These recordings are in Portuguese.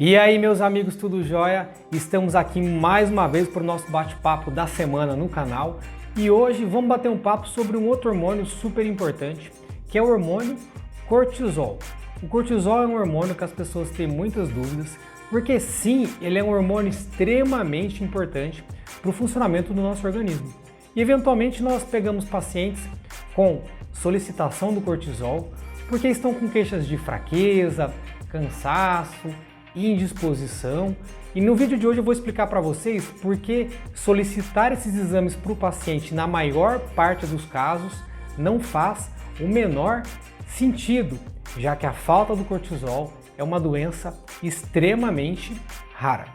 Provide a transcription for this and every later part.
E aí, meus amigos, tudo jóia? Estamos aqui mais uma vez para o nosso bate-papo da semana no canal e hoje vamos bater um papo sobre um outro hormônio super importante, que é o hormônio cortisol. O cortisol é um hormônio que as pessoas têm muitas dúvidas, porque sim, ele é um hormônio extremamente importante para o funcionamento do nosso organismo. E eventualmente nós pegamos pacientes com solicitação do cortisol porque estão com queixas de fraqueza, cansaço, indisposição, e no vídeo de hoje eu vou explicar para vocês por que solicitar esses exames para o paciente na maior parte dos casos não faz o menor sentido, já que a falta do cortisol é uma doença extremamente rara.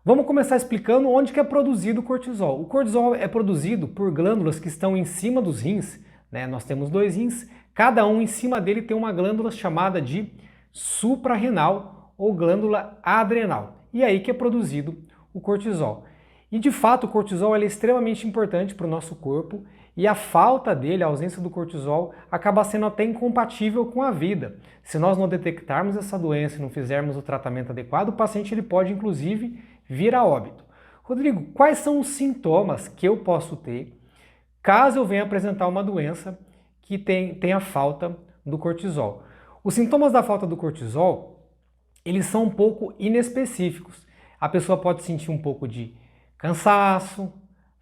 Vamos começar explicando onde que é produzido o cortisol. O cortisol é produzido por glândulas que estão em cima dos rins, né? Nós temos dois rins, cada um em cima dele tem uma glândula chamada de suprarrenal ou glândula adrenal. E aí que é produzido o cortisol. E de fato o cortisol é extremamente importante para o nosso corpo e a falta dele, a ausência do cortisol, acaba sendo até incompatível com a vida. Se nós não detectarmos essa doença e não fizermos o tratamento adequado, o paciente ele pode inclusive vir a óbito. Rodrigo, quais são os sintomas que eu posso ter caso eu venha apresentar uma doença que tenha falta do cortisol? Os sintomas da falta do cortisol eles são um pouco inespecíficos. A pessoa pode sentir um pouco de cansaço,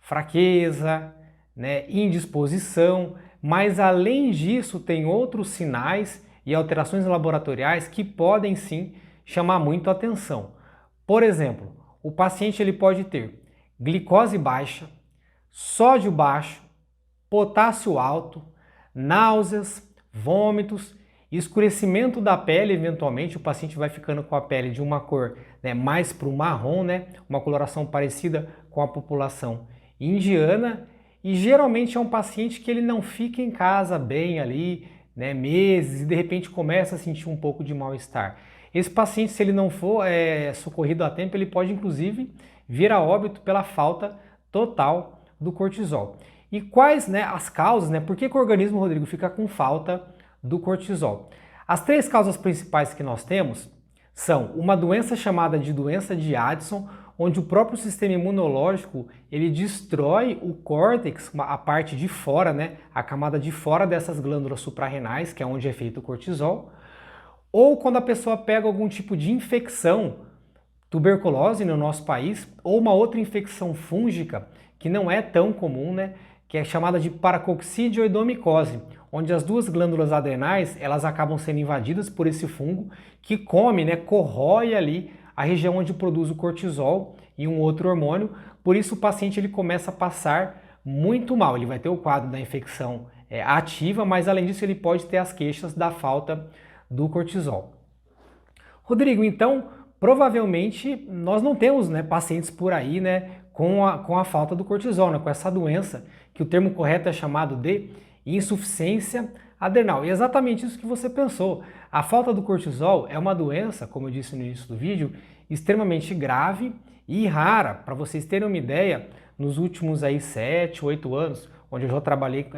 fraqueza, né, indisposição, mas além disso tem outros sinais e alterações laboratoriais que podem sim chamar muito a atenção. Por exemplo, o paciente ele pode ter glicose baixa, sódio baixo, potássio alto, náuseas, vômitos, escurecimento da pele, eventualmente o paciente vai ficando com a pele de uma cor, né, mais para o marrom, né, uma coloração parecida com a população indiana, e geralmente é um paciente que ele não fica em casa bem ali, né, meses, e de repente começa a sentir um pouco de mal-estar. Esse paciente, se ele não for socorrido a tempo, ele pode inclusive vir a óbito pela falta total do cortisol. E quais, né, as causas, né, por que o organismo, Rodrigo, fica com falta do cortisol? As três causas principais que nós temos são uma doença chamada de doença de Addison, onde o próprio sistema imunológico ele destrói o córtex, a parte de fora, né, a camada de fora dessas glândulas suprarrenais, que é onde é feito o cortisol, ou quando a pessoa pega algum tipo de infecção, tuberculose no nosso país, ou uma outra infecção fúngica, que não é tão comum, né, que é chamada de paracoccidioidomicose, onde as duas glândulas adrenais elas acabam sendo invadidas por esse fungo que come, né, corrói ali a região onde produz o cortisol e um outro hormônio. Por isso o paciente ele começa a passar muito mal. Ele vai ter o quadro da infecção ativa, mas além disso ele pode ter as queixas da falta do cortisol. Rodrigo, então provavelmente nós não temos, né, pacientes por aí, né, com a falta do cortisol, né, com essa doença que o termo correto é chamado de insuficiência adrenal. E é exatamente isso que você pensou. A falta do cortisol é uma doença, como eu disse no início do vídeo, extremamente grave e rara. Para vocês terem uma ideia, nos últimos 7, 8 anos, onde eu já trabalhei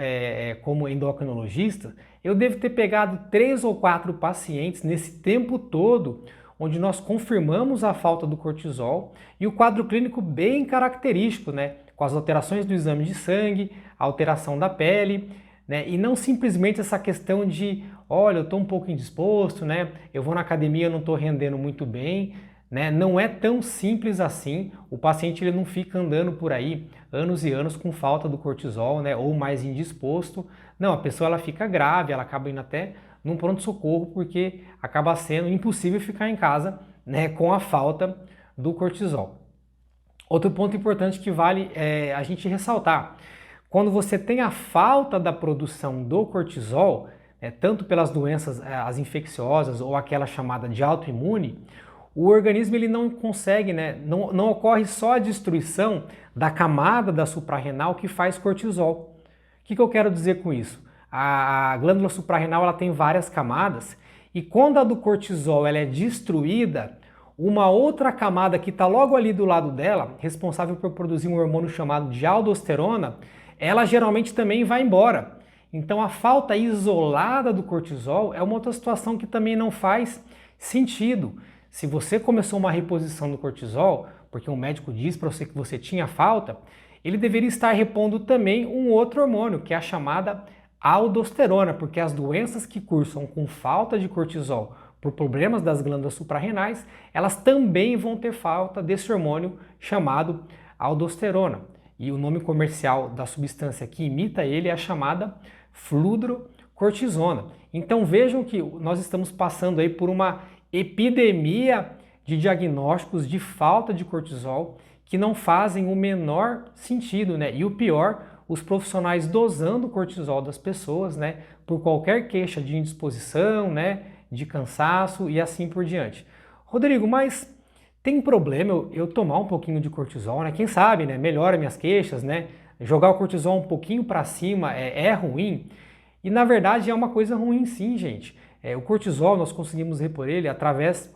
como endocrinologista, eu devo ter pegado 3 ou 4 pacientes nesse tempo todo onde nós confirmamos a falta do cortisol e o quadro clínico bem característico, né, com as alterações do exame de sangue, a alteração da pele, né, e não simplesmente essa questão de, olha, eu estou um pouco indisposto, né, eu vou na academia, eu não estou rendendo muito bem, né, não é tão simples assim. O paciente ele não fica andando por aí anos e anos com falta do cortisol, né, ou mais indisposto. Não, a pessoa ela fica grave, ela acaba indo até num pronto-socorro porque acaba sendo impossível ficar em casa, né, com a falta do cortisol. Outro ponto importante que vale a gente ressaltar, quando você tem a falta da produção do cortisol, tanto pelas doenças as infecciosas ou aquela chamada de autoimune, o organismo ele não consegue, né, não ocorre só a destruição da camada da suprarrenal que faz cortisol. O que eu quero dizer com isso? A glândula suprarrenal ela tem várias camadas e quando a do cortisol ela é destruída, uma outra camada que está logo ali do lado dela, responsável por produzir um hormônio chamado de aldosterona, ela geralmente também vai embora. Então a falta isolada do cortisol é uma outra situação que também não faz sentido. Se você começou uma reposição do cortisol, porque um médico diz para você que você tinha falta, ele deveria estar repondo também um outro hormônio, que é a chamada aldosterona, porque as doenças que cursam com falta de cortisol por problemas das glândulas suprarrenais, elas também vão ter falta desse hormônio chamado aldosterona. E o nome comercial da substância que imita ele é a chamada fludrocortisona. Então vejam que nós estamos passando aí por uma epidemia de diagnósticos de falta de cortisol que não fazem o menor sentido, né? E o pior, os profissionais dosando o cortisol das pessoas, né? Por qualquer queixa de indisposição, né? De cansaço e assim por diante. Rodrigo, mas tem problema eu tomar um pouquinho de cortisol, né? Quem sabe, né? Melhora minhas queixas, né? Jogar o cortisol um pouquinho para cima é ruim? E na verdade é uma coisa ruim sim, gente. O cortisol nós conseguimos repor ele através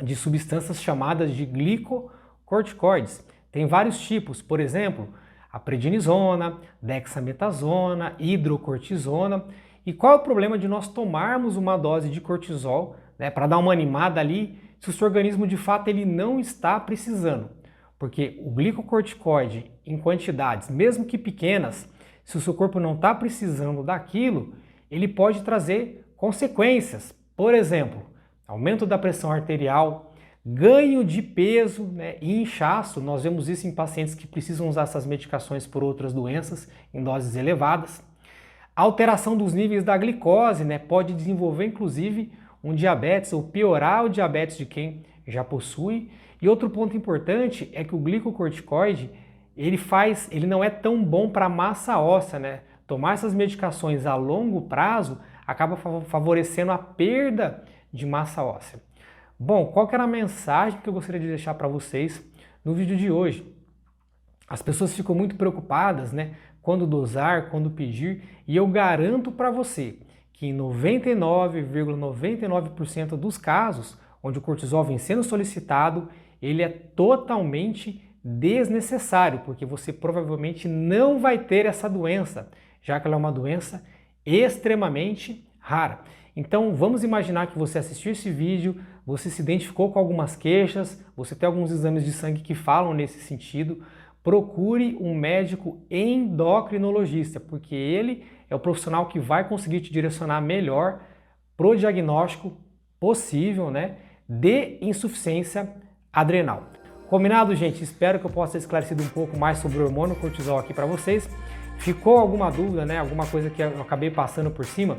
de substâncias chamadas de glicocorticoides. Tem vários tipos, por exemplo, a prednisona, dexametasona, hidrocortisona. E qual é o problema de nós tomarmos uma dose de cortisol, né, para dar uma animada ali, se o seu organismo de fato ele não está precisando? Porque o glicocorticoide em quantidades, mesmo que pequenas, se o seu corpo não está precisando daquilo, ele pode trazer consequências. Por exemplo, aumento da pressão arterial, ganho de peso, né, e inchaço. Nós vemos isso em pacientes que precisam usar essas medicações por outras doenças em doses elevadas. Alteração dos níveis da glicose, né, pode desenvolver inclusive um diabetes ou piorar o diabetes de quem já possui. E outro ponto importante é que o glicocorticoide ele não é tão bom para a massa óssea, né? Tomar essas medicações a longo prazo acaba favorecendo a perda de massa óssea. Bom, qual que era a mensagem que eu gostaria de deixar para vocês no vídeo de hoje? As pessoas ficam muito preocupadas, né? Quando dosar, quando pedir, e eu garanto para você que em 99,99% dos casos onde o cortisol vem sendo solicitado, ele é totalmente desnecessário, porque você provavelmente não vai ter essa doença, já que ela é uma doença extremamente rara. Então vamos imaginar que você assistiu esse vídeo, você se identificou com algumas queixas, você tem alguns exames de sangue que falam nesse sentido. Procure um médico endocrinologista, porque ele é o profissional que vai conseguir te direcionar melhor para o diagnóstico possível, né, de insuficiência adrenal. Combinado, gente? Espero que eu possa ter esclarecido um pouco mais sobre o hormônio cortisol aqui para vocês. Ficou alguma dúvida, né? Alguma coisa que eu acabei passando por cima?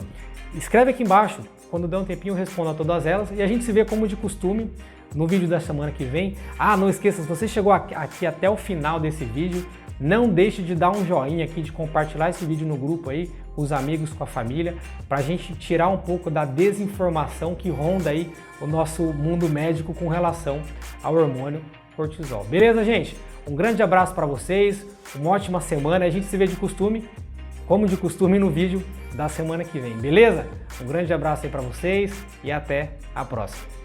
Escreve aqui embaixo. Quando der um tempinho eu respondo a todas elas e a gente se vê como de costume no vídeo da semana que vem. Ah, não esqueça, se você chegou aqui até o final desse vídeo, não deixe de dar um joinha aqui, de compartilhar esse vídeo no grupo aí, com os amigos, com a família, para a gente tirar um pouco da desinformação que ronda aí o nosso mundo médico com relação ao hormônio cortisol. Beleza, gente? Um grande abraço para vocês, uma ótima semana, a gente se vê de costume, como de costume no vídeo da semana que vem, beleza? Um grande abraço aí para vocês e até a próxima.